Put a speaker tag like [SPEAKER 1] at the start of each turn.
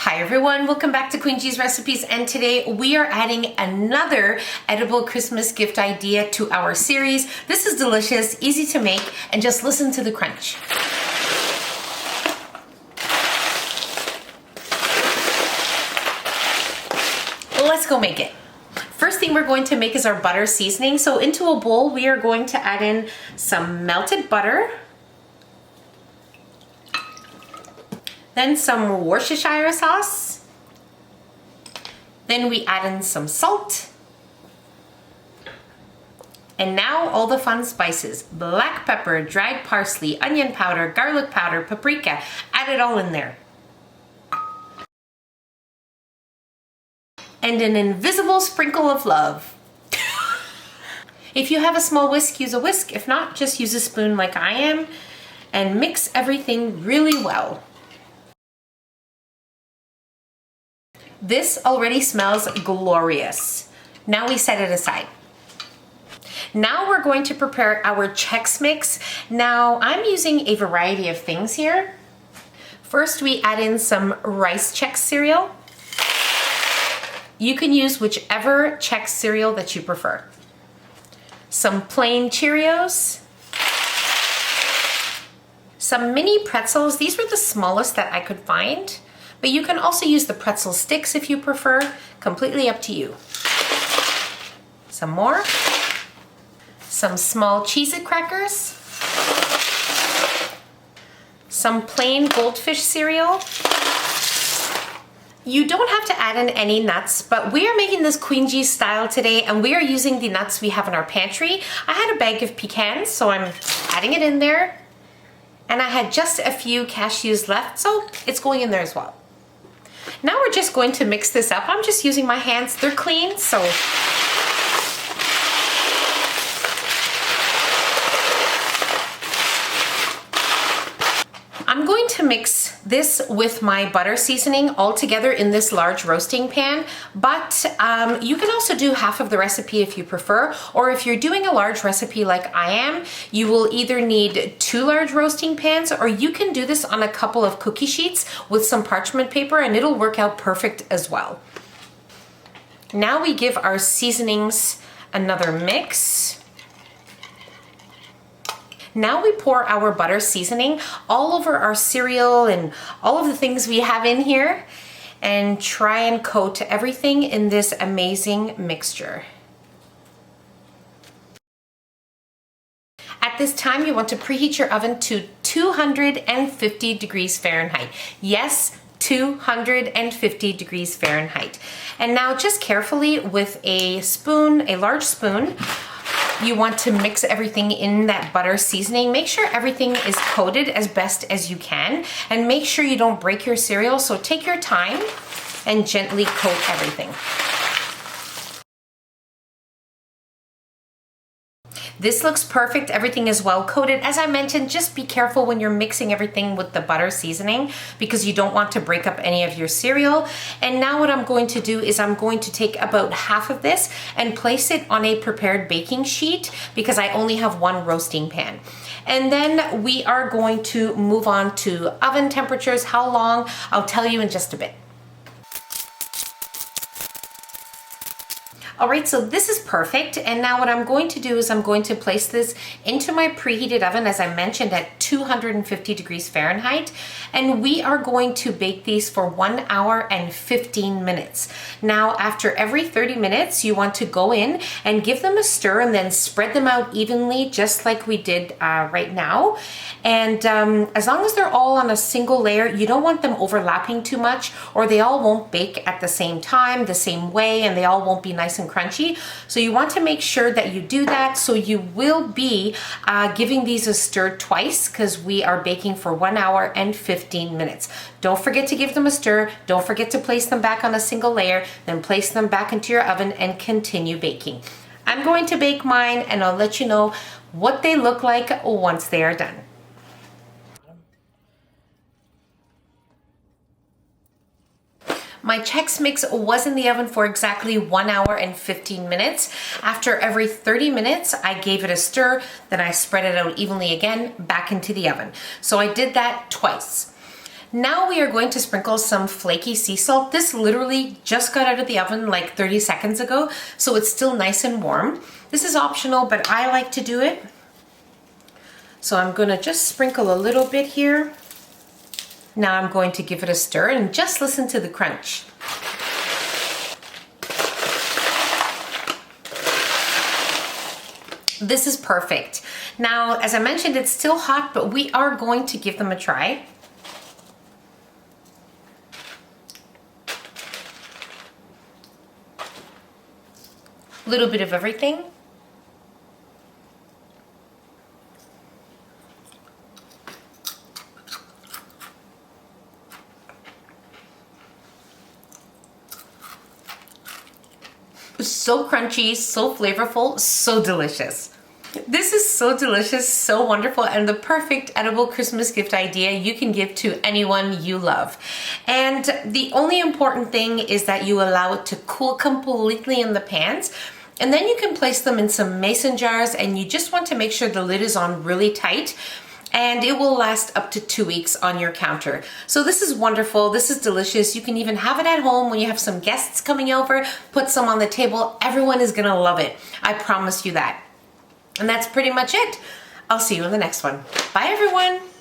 [SPEAKER 1] Hi everyone, welcome back to Queen Cheese Recipes, and today we are adding another edible Christmas gift idea to our series. This is delicious, easy to make, and just listen to the crunch. Let's go make it. First thing we're going to make is our butter seasoning. So into a bowl we are going to add in some melted butter, then some Worcestershire sauce, then we add in some salt, and now all the fun spices: black pepper, dried parsley, onion powder, garlic powder, paprika. Add it all in there. And an invisible sprinkle of love. If you have a small whisk, use a whisk. If not, just use a spoon like I am, and mix everything really well. This already smells glorious. Now we set it aside. Now we're going to prepare our Chex mix. Now I'm using a variety of things here. First, we add in some rice Chex cereal. You can use whichever Chex cereal that you prefer. Some plain Cheerios. Some mini pretzels. These were the smallest that I could find. But you can also use the pretzel sticks if you prefer, completely up to you. Some more. Some small Cheez crackers. Some plain goldfish cereal. You don't have to add in any nuts, but we are making this Queen Cheese style today, and we are using the nuts we have in our pantry. I had a bag of pecans, so I'm adding it in there. And I had just a few cashews left, so it's going in there as well. Now we're just going to mix this up. I'm just using my hands. They're clean, so I'm going to mix this with my butter seasoning all together in this large roasting pan, but you can also do half of the recipe if you prefer, or if you're doing a large recipe like I am, you will either need 2 large roasting pans, or you can do this on a couple of cookie sheets with some parchment paper and it'll work out perfect as well. Now we give our seasonings another mix. Now we pour our butter seasoning all over our cereal and all of the things we have in here, and try and coat everything in this amazing mixture. At this time, you want to preheat your oven to 250 degrees Fahrenheit. Yes, 250 degrees Fahrenheit. And now just carefully with a spoon, a large spoon, you want to mix everything in that butter seasoning. Make sure everything is coated as best as you can, and make sure you don't break your cereal. So take your time and gently coat everything. This looks perfect. Everything is well coated. As I mentioned, just be careful when you're mixing everything with the butter seasoning, because you don't want to break up any of your cereal. And now what I'm going to do is I'm going to take about half of this and place it on a prepared baking sheet, because I only have one roasting pan. And then we are going to move on to oven temperatures. How long? I'll tell you in just a bit. All right, so this is perfect. And now what I'm going to do is I'm going to place this into my preheated oven, as I mentioned, at 250 degrees Fahrenheit. And we are going to bake these for 1 hour and 15 minutes. Now, after every 30 minutes, you want to go in and give them a stir and then spread them out evenly, just like we did right now. And as long as they're all on a single layer, you don't want them overlapping too much, or they all won't bake at the same time, the same way, and they all won't be nice and crunchy. So you want to make sure that you do that. So you will be giving these a stir twice, because we are baking for 1 hour and 15 minutes. Don't forget to give them a stir. Don't forget to place them back on a single layer, then place them back into your oven and continue baking. I'm going to bake mine, and I'll let you know what they look like once they are done. My Chex mix was in the oven for exactly 1 hour and 15 minutes. After every 30 minutes, I gave it a stir, then I spread it out evenly again back into the oven. So I did that twice. Now we are going to sprinkle some flaky sea salt. This literally just got out of the oven like 30 seconds ago, so it's still nice and warm. This is optional, but I like to do it. So I'm gonna just sprinkle a little bit here. Now I'm going to give it a stir and just listen to the crunch. This is perfect. Now, as I mentioned, it's still hot, but we are going to give them a try. A little bit of everything. So crunchy, so flavorful, so delicious. This is so delicious, so wonderful, and the perfect edible Christmas gift idea you can give to anyone you love. And the only important thing is that you allow it to cool completely in the pans, and then you can place them in some mason jars, and you just want to make sure the lid is on really tight, and it will last up to 2 weeks on your counter. So this is wonderful, this is delicious. You can even have it at home when you have some guests coming over, put some on the table. Everyone is gonna love it. I promise you that. And that's pretty much it. I'll see you in the next one. Bye everyone.